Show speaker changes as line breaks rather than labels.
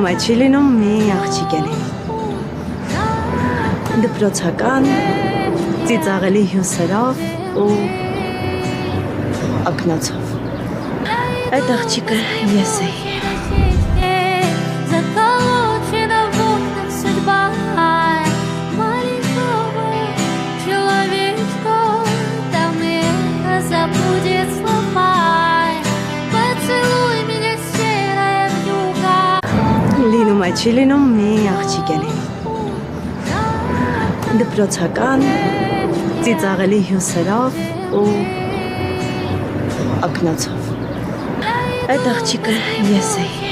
Լինում է, չի լինում մի աղջիկ էլի։ Դպրոցական, ծիծաղելի հյուսերով ու ակնոցով։ Այդ աղջիկը ես էի։ Լինում է, չի լինում մի աղջիկ էլի։ Դպրոցական, ծիծաղելի հյուսերով ու ակնոցով։ Այդ աղջիկը ես էի։